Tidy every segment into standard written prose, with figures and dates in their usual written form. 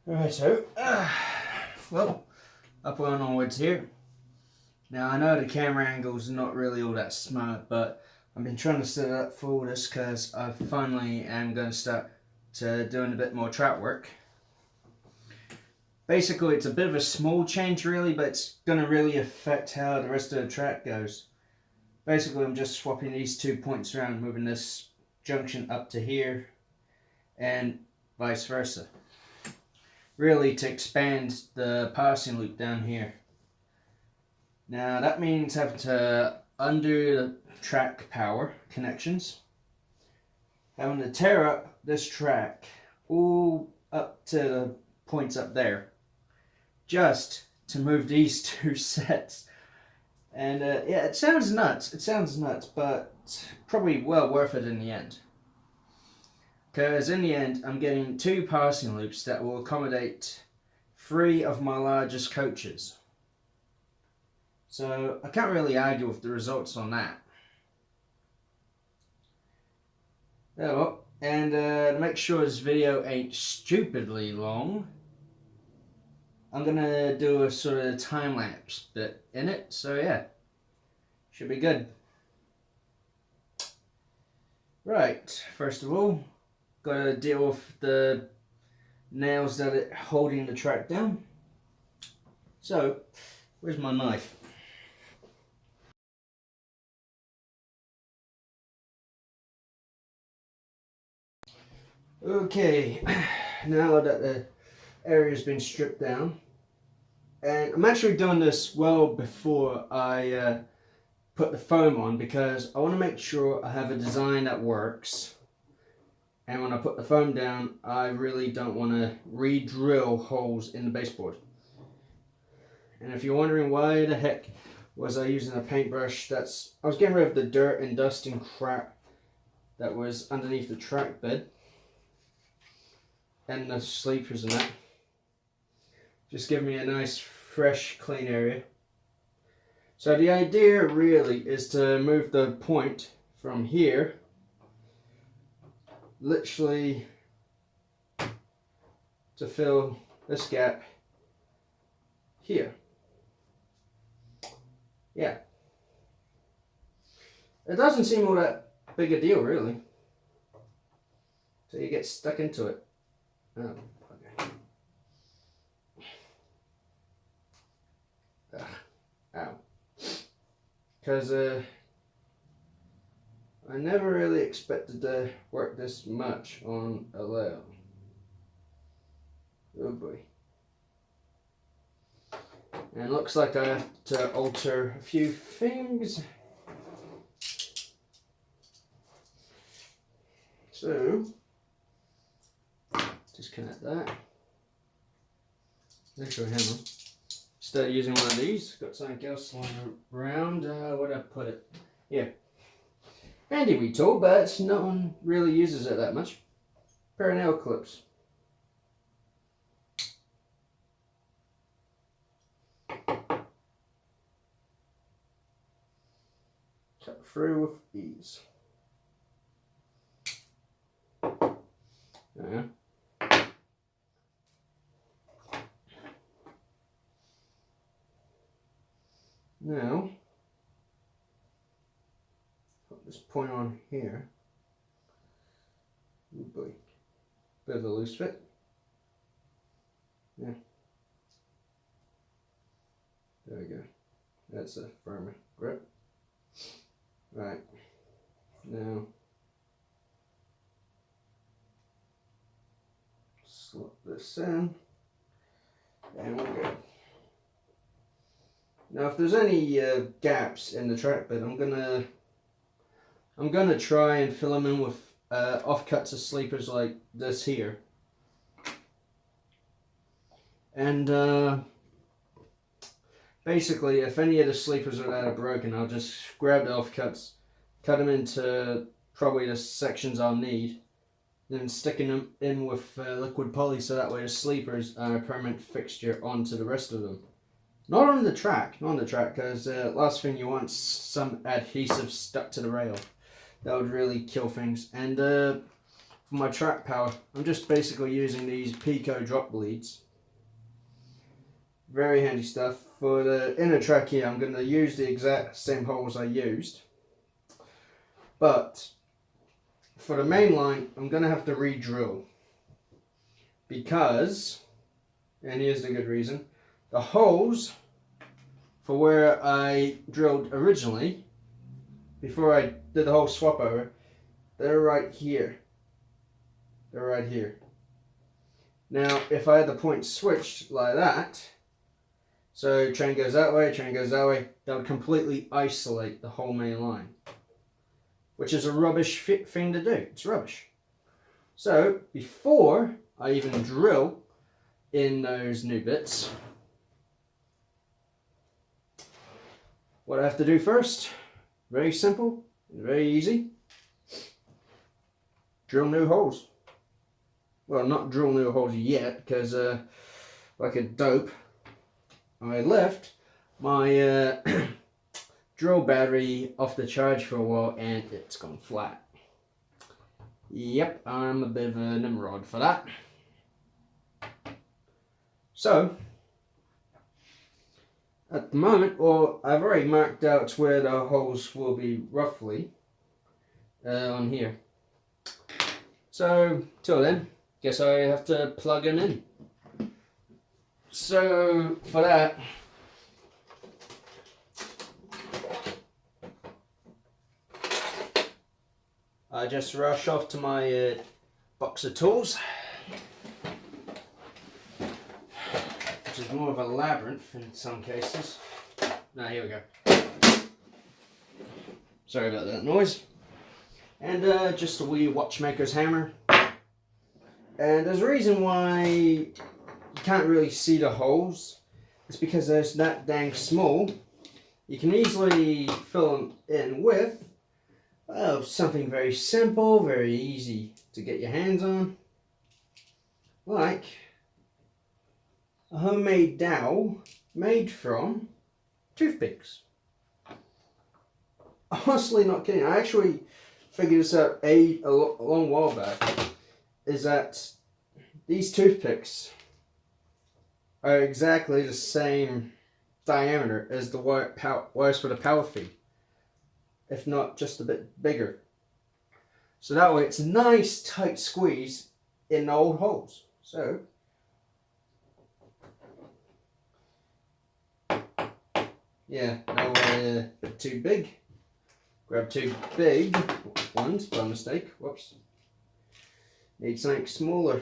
Right, so, well, up and onwards here. Now, I know the camera angle's not really all that smart, but I've been trying to set it up for this because I finally am going to start doing a bit more track work. Basically, it's a bit of a small change really, but it's going to really affect how the rest of the track goes. Basically, I'm just swapping these 2 points around, moving this junction up to here, and vice versa. Really to expand the passing loop down here. Now that means having to undo the track power connections, having to tear up this track all up to the points up there just to move these two sets. And yeah, it sounds nuts, but probably well worth it in the end. Because in the end, I'm getting 2 passing loops that will accommodate 3 of my largest coaches. So I can't really argue with the results on that. Oh, and to make sure this video ain't stupidly long, I'm going to do a sort of time-lapse bit in it. So yeah, should be good. Right, first of all, gotta deal with the nails that are holding the track down. So, where's my knife? Okay, now that the area's been stripped down, and I'm actually doing this well before I put the foam on because I want to make sure I have a design that works. And when I put the foam down, I really don't want to re-drill holes in the baseboard. And if you're wondering why the heck was I using a paintbrush, I was getting rid of the dirt and dust and crap that was underneath the track bed and the sleepers and that. Just give me a nice, fresh, clean area. So the idea really is to move the point from here literally to fill this gap here. Yeah. It doesn't seem all that big a deal really. So you get stuck into it. Oh, okay. Ow. Because I never really expected to work this much on a layout. Oh boy. And it looks like I have to alter a few things. So, disconnect that. Extra hammer. Instead of using one of these, got something else lying around. Where'd I put it? Yeah. Handy wee tool, but no one really uses it that much. Pair of nail clips. Cut through with ease. Now, put this point on here. Oh boy, bit of a loose fit. Yeah, there we go. That's a firmer grip. Right, now slip this in, and we're good. Now, if there's any gaps in the track bed, I'm gonna try and fill them in with offcuts of sleepers like this here. And basically, if any of the sleepers that are broken, I'll just grab the offcuts, cut them into probably the sections I'll need, then sticking them in with liquid poly so that way the sleepers are a permanent fixture onto the rest of them. Not on the track, because last thing you want is some adhesive stuck to the rail. That would really kill things. And for my track power, I'm just basically using these Pico drop bleeds. Very handy stuff. For the inner track here, I'm going to use the exact same holes I used. But for the main line, I'm going to have to re-drill. Because, and here's the good reason, the holes for where I drilled originally, before I did the whole swap over, they're right here. They're right here. Now, if I had the point switched like that, so train goes that way, train goes that way, that would completely isolate the whole main line. Which is a rubbish thing to do. It's rubbish. So, before I even drill in those new bits, what I have to do first, very simple, very easy, drill new holes. Well, not drill new holes yet, because like a dope, I left my drill battery off the charge for a while and it's gone flat. Yep, I'm a bit of a nimrod for that. So, at the moment, well, I've already marked out where the holes will be roughly on here. So, till then, guess I have to plug them in. So, for that, I just rush off to my box of tools, which is more of a labyrinth in some cases. Now, here we go. Sorry about that noise. And just a wee watchmaker's hammer. And there's a reason why you can't really see the holes. It's because they're that dang small. You can easily fill them in with something very simple, very easy to get your hands on. Like a homemade dowel made from toothpicks. Honestly, not kidding. I actually figured this out a long while back. Is that these toothpicks are exactly the same diameter as the wires for the power feed, if not just a bit bigger. So that way it's a nice tight squeeze in the old holes. So yeah, no a bit too big. Grab two big ones by mistake. Whoops. Need something smaller.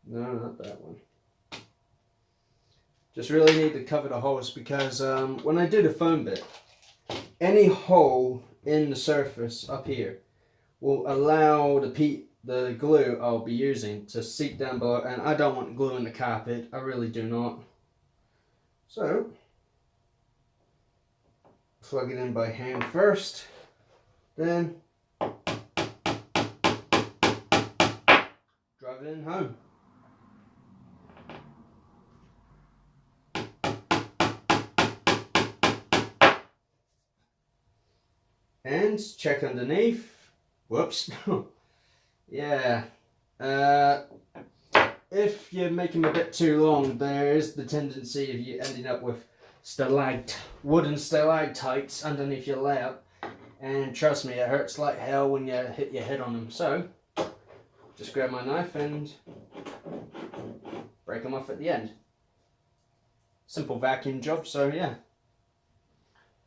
No, not that one. Just really need to cover the holes because when I do the foam bit, any hole in the surface up here will allow the glue I'll be using to seep down below, and I don't want glue in the carpet. I really do not. So, plug it in by hand first, then drive it in home. And check underneath. Whoops. Yeah. If you make them a bit too long, there is the tendency of you ending up with wooden stalactites underneath your layout. And trust me, it hurts like hell when you hit your head on them. So, just grab my knife and break them off at the end. Simple vacuum job, so yeah.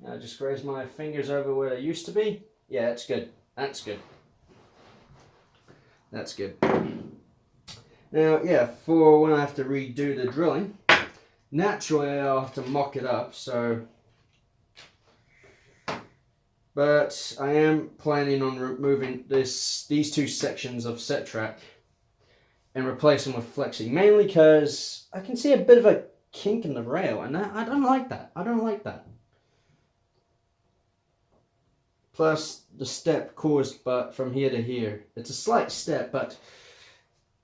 Now just graze my fingers over where they used to be. Yeah, that's good. That's good. That's good. Now, yeah, for when I have to redo the drilling, naturally I'll have to mock it up, so... But I am planning on removing these two sections of set track and replace them with flexi, mainly because I can see a bit of a kink in the rail, and I don't like that. I don't like that. Plus the step caused but from here to here. It's a slight step, but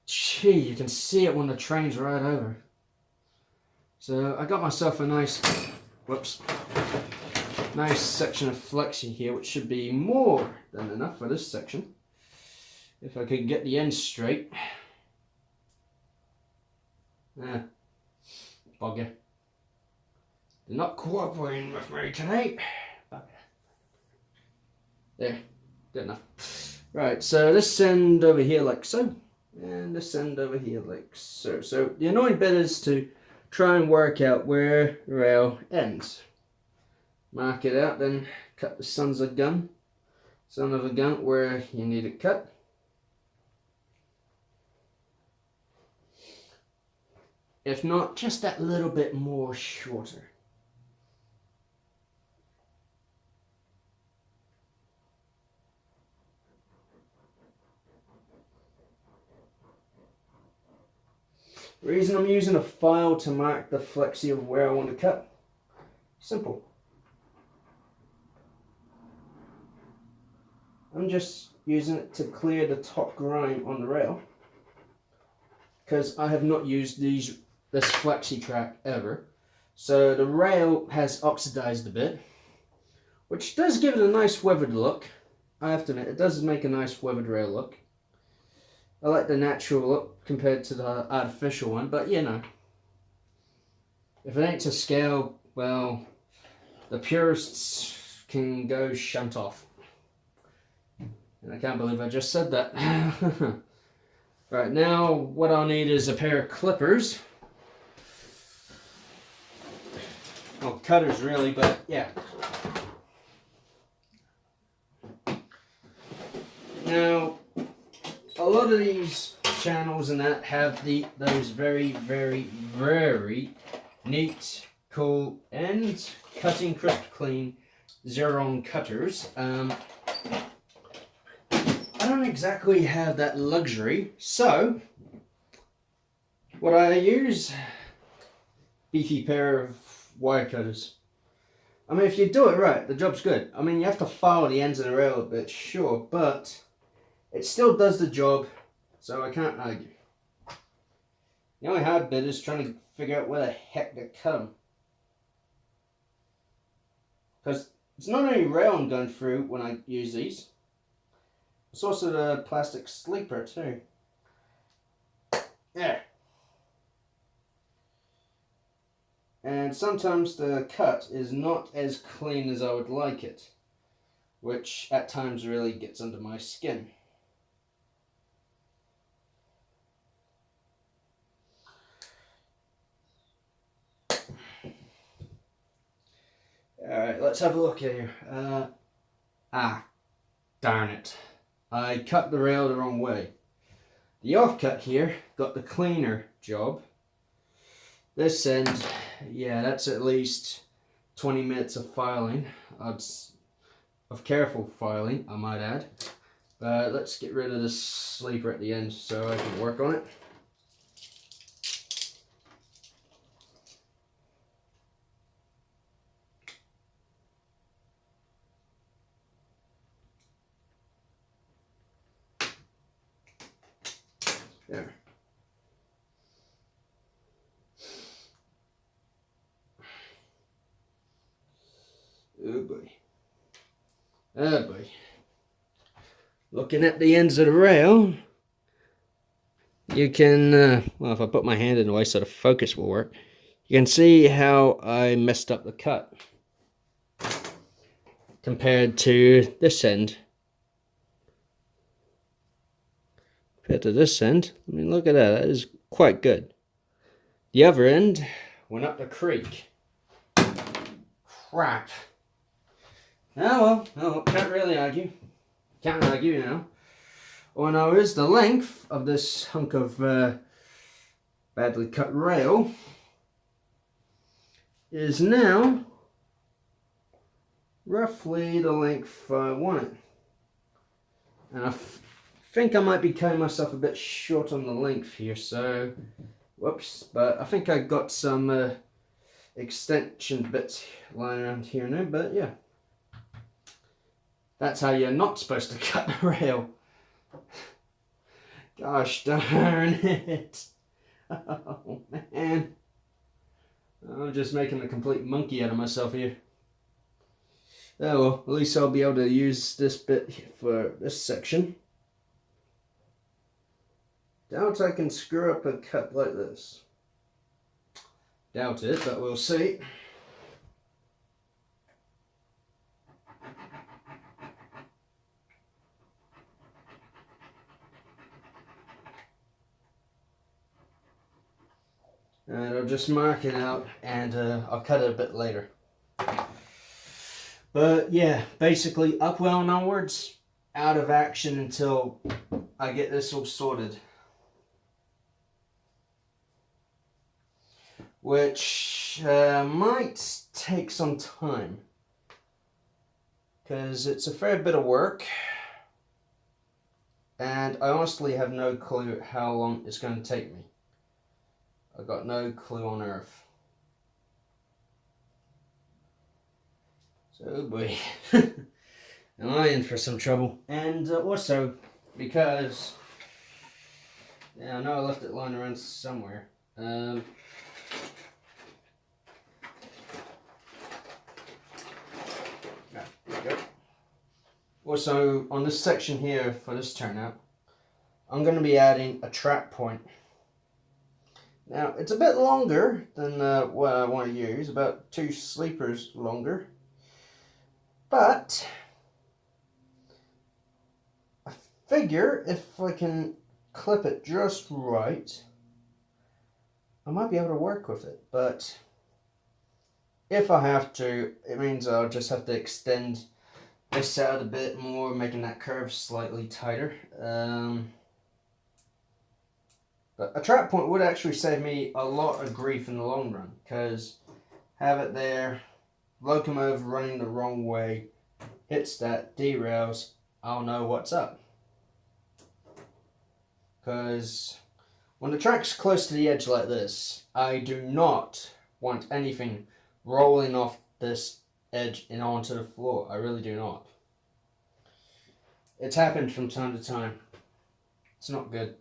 gee, you can see it when the train's right over. So I got myself a nice nice section of flexi here, which should be more than enough for this section. If I could get the ends straight. Bugger. They're not cooperating with me tonight. Bugger. There, good enough. Right, so this end over here like so, and this end over here like so. So the annoying bit is to try and work out where the rail ends. Mark it out, then cut the son of a gun where you need it cut. If not, just that little bit more shorter. The reason I'm using a file to mark the flexi of where I want to cut, simple. I'm just using it to clear the top grime on the rail, because I have not used this flexi track ever. So the rail has oxidized a bit, which does give it a nice weathered look. I have to admit, it does make a nice weathered rail look. I like the natural look compared to the artificial one, but you know, if it ain't to scale, well, the purists can go shunt off. And I can't believe I just said that. Right, now what I'll need is a pair of clippers. Well, cutters really, but yeah. Now, a lot of these channels and that have those very, very, very neat, cool, and cutting crisp clean Xeron cutters. I don't exactly have that luxury, so what I use, beefy pair of wire cutters. I mean, if you do it right, the job's good. I mean, you have to file the ends of the rail a bit, sure, but it still does the job, so I can't argue. The only hard bit is trying to figure out where the heck to cut them. Because it's not only rail I'm going through when I use these, it's also the plastic sleeper too. Yeah. And sometimes the cut is not as clean as I would like it, which at times really gets under my skin. Alright, let's have a look here. Darn it. I cut the rail the wrong way. The offcut here got the cleaner job. This end, yeah, that's at least 20 minutes of filing. Of careful filing, I might add. But let's get rid of this sleeper at the end so I can work on it. There. Oh boy. Oh boy. Looking at the ends of the rail, you can, well, if I put my hand in the way so the focus will work, you can see how I messed up the cut compared to this end. Compared to this end, I mean, look at that, that is quite good. The other end went up the creek. Crap. Oh well, can't really argue. Can't argue, you know. Well, now is the length of this hunk of badly cut rail is now roughly the length I want it. And I think I might be cutting myself a bit short on the length here, so whoops, but I think I got some extension bits lying around here now, but yeah. That's how you're not supposed to cut the rail. Gosh darn it. Oh man. I'm just making a complete monkey out of myself here. Oh well, at least I'll be able to use this bit for this section. Doubt I can screw up a cut like this. Doubt it, but we'll see. And I'll just mark it out, and I'll cut it a bit later. But yeah, basically upwell and onwards, out of action until I get this all sorted. Which might take some time, because it's a fair bit of work, and I honestly have no clue how long it's going to take me. I've got no clue on earth. So, oh boy, am I in for some trouble? And also, because, yeah, I know I left it lying around somewhere. There we go. Also, on this section here for this turnout, I'm going to be adding a trap point. Now, it's a bit longer than what I want to use, about 2 sleepers longer. But I figure if I can clip it just right, I might be able to work with it. But if I have to, it means I'll just have to extend this out a bit more, making that curve slightly tighter. But a trap point would actually save me a lot of grief in the long run, because have it there, locomotive running the wrong way, hits that, derails, I'll know what's up. Because when the track's close to the edge like this, I do not want anything rolling off this edge and onto the floor. I really do not. It's happened from time to time. It's not good.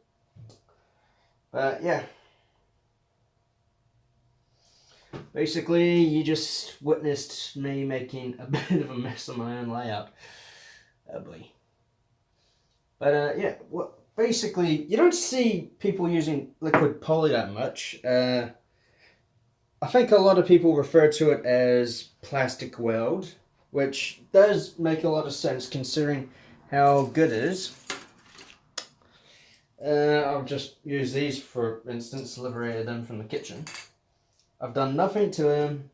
But yeah, basically you just witnessed me making a bit of a mess of my own layout. Oh boy. But yeah, well, basically you don't see people using liquid poly that much. I think a lot of people refer to it as plastic weld, which does make a lot of sense considering how good it is. I'll just use these for instance, liberated them from the kitchen. I've done nothing to them.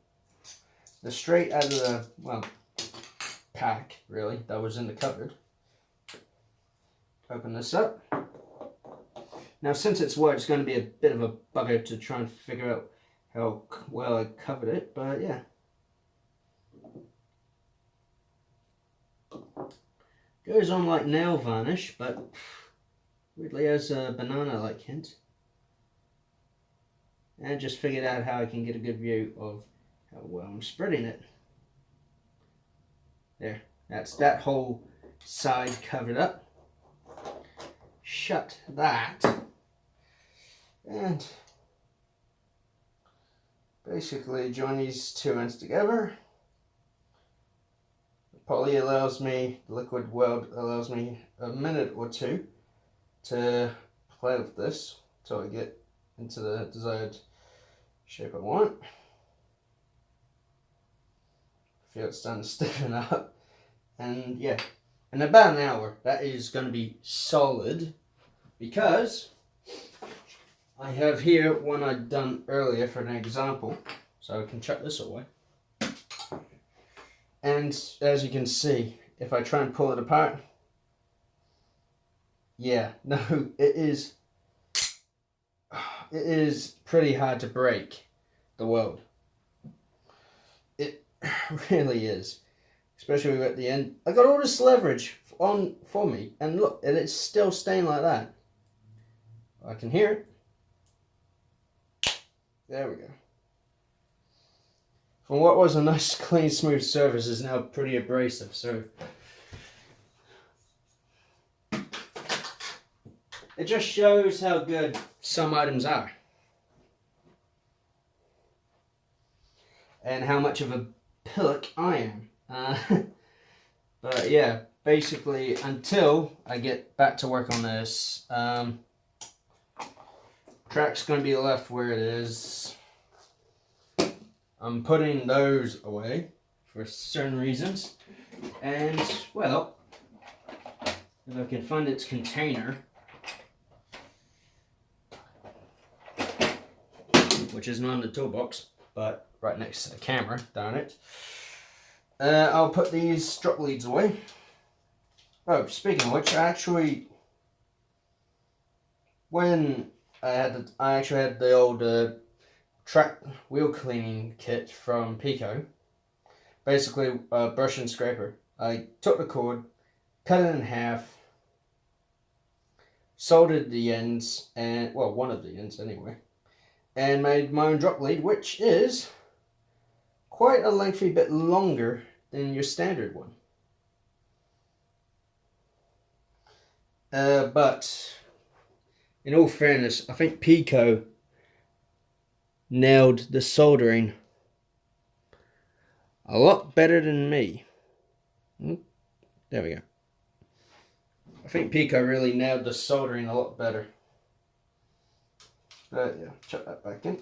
They're straight out of the, well, pack, really, that was in the cupboard. Open this up. Now, since it's wet, it's going to be a bit of a bugger to try and figure out how well I covered it, but yeah. Goes on like nail varnish, but weirdly has a banana-like hint. And just figured out how I can get a good view of how well I'm spreading it. There, that's that whole side covered up. Shut that. And basically join these two ends together. The poly allows me, the liquid weld allows me a minute or two to play with this until I get into the desired shape I want. Feel it's starting to stiffen up. And yeah, in about an hour that is going to be solid, because I have here one I'd done earlier for an example, so I can chuck this away. And as you can see, if I try and pull it apart, yeah, no, it is pretty hard to break the weld. It really is, especially at the end. I got all this leverage on for me, and look, and it's still staying like that. I can hear it. There we go. From what was a nice, clean, smooth surface is now pretty abrasive, so it just shows how good some items are. And how much of a pillock I am. But yeah, basically until I get back to work on this, track's going to be left where it is. I'm putting those away for certain reasons, and well, if I can find its container, which is not in the toolbox, but right next to the camera, darn it. I'll put these drop leads away. Oh, speaking of which, when I actually had the old track wheel cleaning kit from Pico, basically a brush and scraper. I took the cord, cut it in half, soldered the ends, and well, one of the ends anyway, and made my own drop lead, which is quite a lengthy bit longer than your standard one. But in all fairness, I think Pico nailed the soldering a lot better than me. There we go. I think Pico really nailed the soldering a lot better. But yeah, chuck that back in.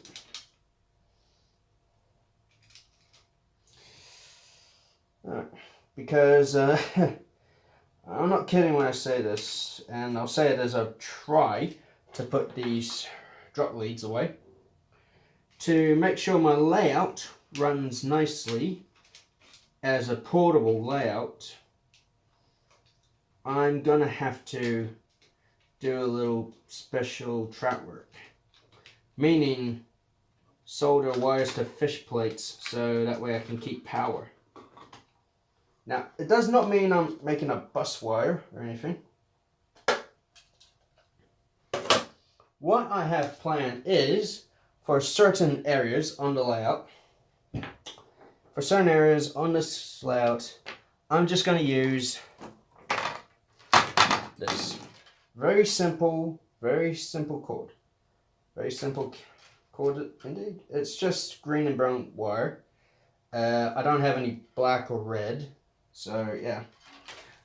Alright, because I'm not kidding when I say this, and I'll say it as I try to put these drop leads away. To make sure my layout runs nicely as a portable layout, I'm gonna have to do a little special track work. Meaning solder wires to fish plates so that way I can keep power. Now, it does not mean I'm making a bus wire or anything. What I have planned is, for certain areas on the layout, I'm just going to use this. Very simple cord. Very simple cord indeed. It's just green and brown wire. I don't have any black or red. So yeah,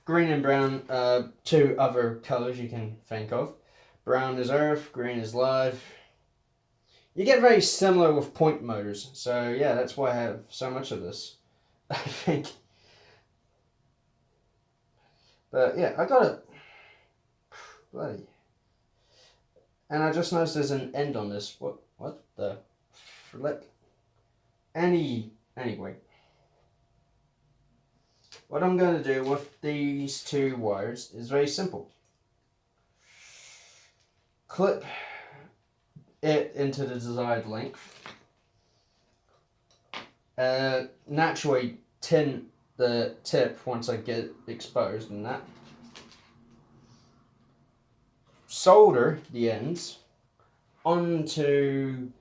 green and brown, two other colors you can think of. Brown is earth, green is live. You get very similar with point motors, so yeah, that's why I have so much of this, I think. But yeah, I got it. Bloody. And I just noticed there's an end on this. What the flip? Anyway. What I'm going to do with these two wires is very simple. Clip it into the desired length. Naturally tin the tip once I get it exposed and that. Solder the ends onto,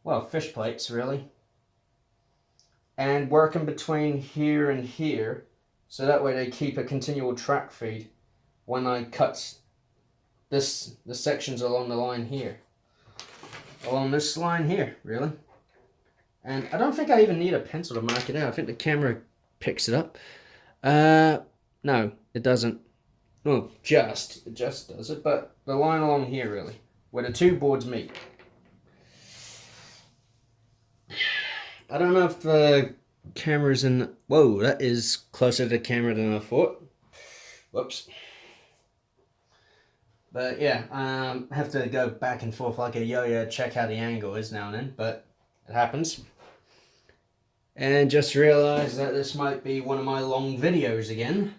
well, fish plates really. And work in between here and here, so that way they keep a continual track feed when I cut the sections along the line here. Along this line here, really. And I don't think I even need a pencil to mark it out. I think the camera picks it up. No, it doesn't. Well, it just does it, but the line along here, really, where the two boards meet. I don't know if the camera's in... Whoa, that is closer to the camera than I thought. Whoops. But yeah, I have to go back and forth like a yo-yo, check how the angle is now and then, but it happens. And just realised that this might be one of my long videos again.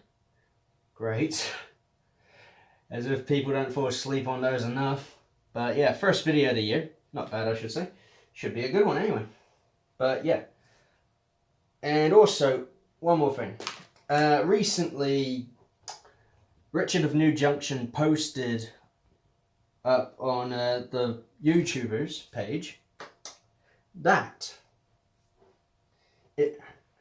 Great. As if people don't fall asleep on those enough. But yeah, first video of the year. Not bad, I should say. Should be a good one anyway. But yeah. And also, one more thing. Recently, Richard of New Junction posted up on the YouTubers page that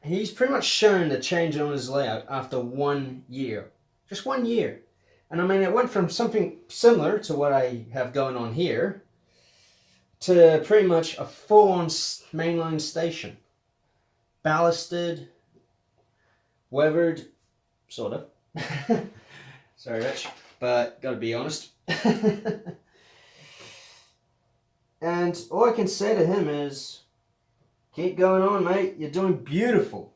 he's pretty much shown the change on his layout after 1 year. Just 1 year. And I mean, it went from something similar to what I have going on here to pretty much a full-on mainline station. Ballasted, weathered, sort of. Sorry, Rich, but gotta be honest. And all I can say to him is, keep going on, mate. You're doing beautiful.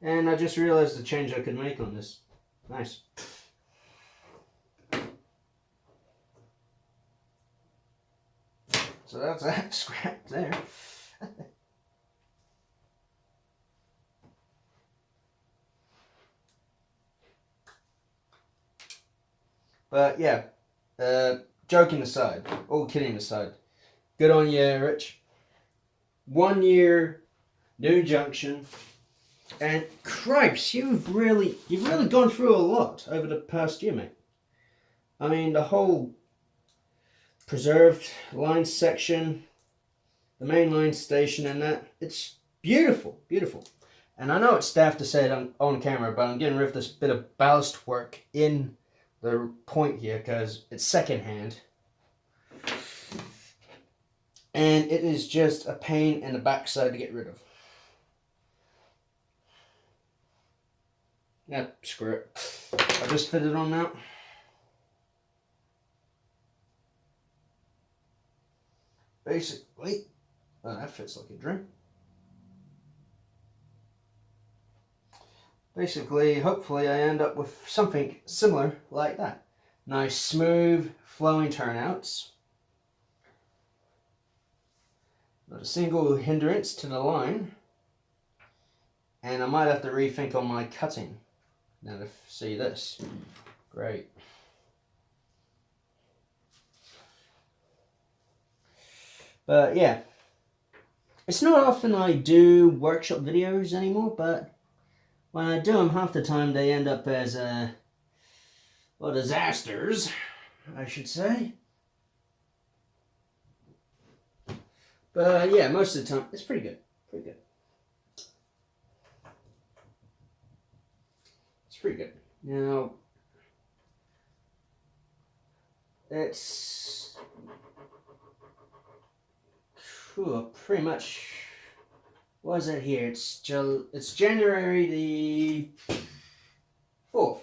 And I just realized the change I could make on this. Nice. So that's that scrap there. But yeah, joking aside, all kidding aside, good on you, Rich. 1 year, new junction, and cripes, you've really gone through a lot over the past year, mate. I mean, the whole preserved line section, the main line station, and that, it's beautiful, beautiful. And I know it's daft to say it on camera, but I'm getting rid of this bit of ballast work in the point here because it's secondhand. And it is just a pain in the backside to get rid of. Yeah, screw it. I just fit it on now. Basically, well, that fits like a dream. Basically, hopefully I end up with something similar like that. Nice, smooth, flowing turnouts. Not a single hindrance to the line. And I might have to rethink on my cutting. Now to see this. Great. But yeah. It's not often I do workshop videos anymore, but when I do them, half the time they end up as, well, disasters, I should say. But yeah, most of the time, it's pretty good. Pretty good. It's pretty good. Now, it's pretty much, what is it here? It's January the 4th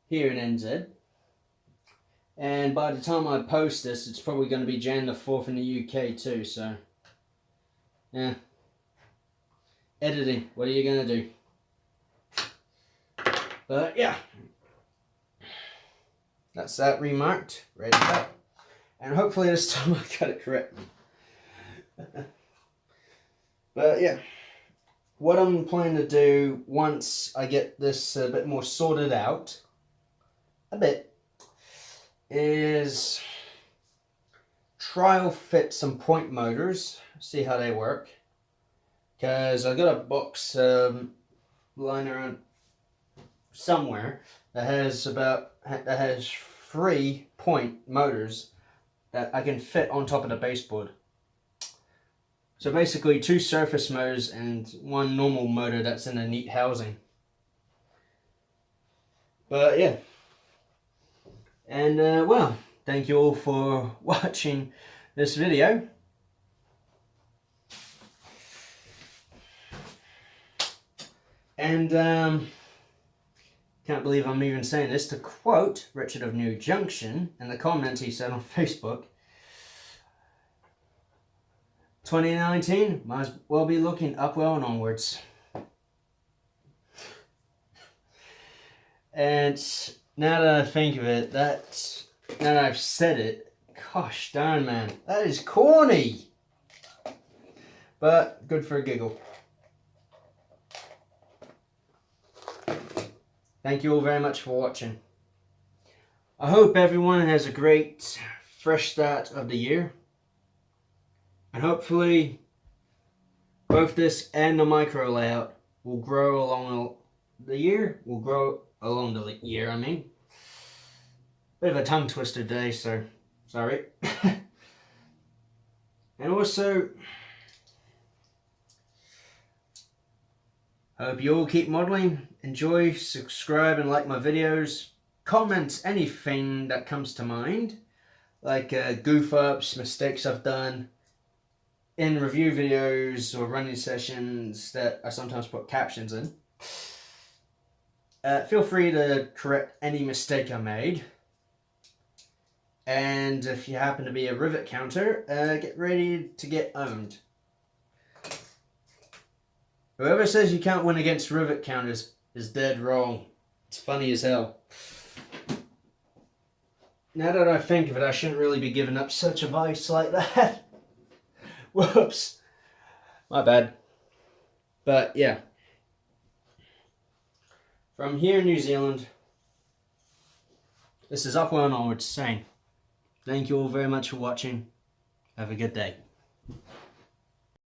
here in NZ. And by the time I post this, it's probably going to be Jan the 4th in the UK too, so yeah. Editing, what are you going to do? But yeah. That's that remarked, ready to cut. And hopefully this time I got it correctly. But yeah, what I'm planning to do once I get this a bit more sorted out, is trial fit some point motors, see how they work. Because I got a box lying around somewhere that has 3 point motors that I can fit on top of the baseboard. So basically 2 surface motors and 1 normal motor that's in a neat housing. But yeah. And well, thank you all for watching this video. And can't believe I'm even saying this, to quote Richard of New Junction in the comment he said on Facebook, 2019 might as well be looking upwell and onwards. And now that I think of it, now that I've said it, gosh darn man, that is corny. But good for a giggle. Thank you all very much for watching. I hope everyone has a great fresh start of the year. And hopefully both this and the micro layout will grow along the year. I mean. Bit of a tongue twister today, so sorry. And also, hope you all keep modeling, enjoy, subscribe and like my videos, comment anything that comes to mind, like goof ups, mistakes I've done, in review videos or running sessions that I sometimes put captions in. Feel free to correct any mistake I made. And if you happen to be a rivet counter, get ready to get owned. Whoever says you can't win against rivet counters is dead wrong. It's funny as hell. Now that I think of it, I shouldn't really be giving up such advice like that. Whoops. My bad. But yeah. From here in New Zealand, this is Upwell and Onwards saying, thank you all very much for watching. Have a good day.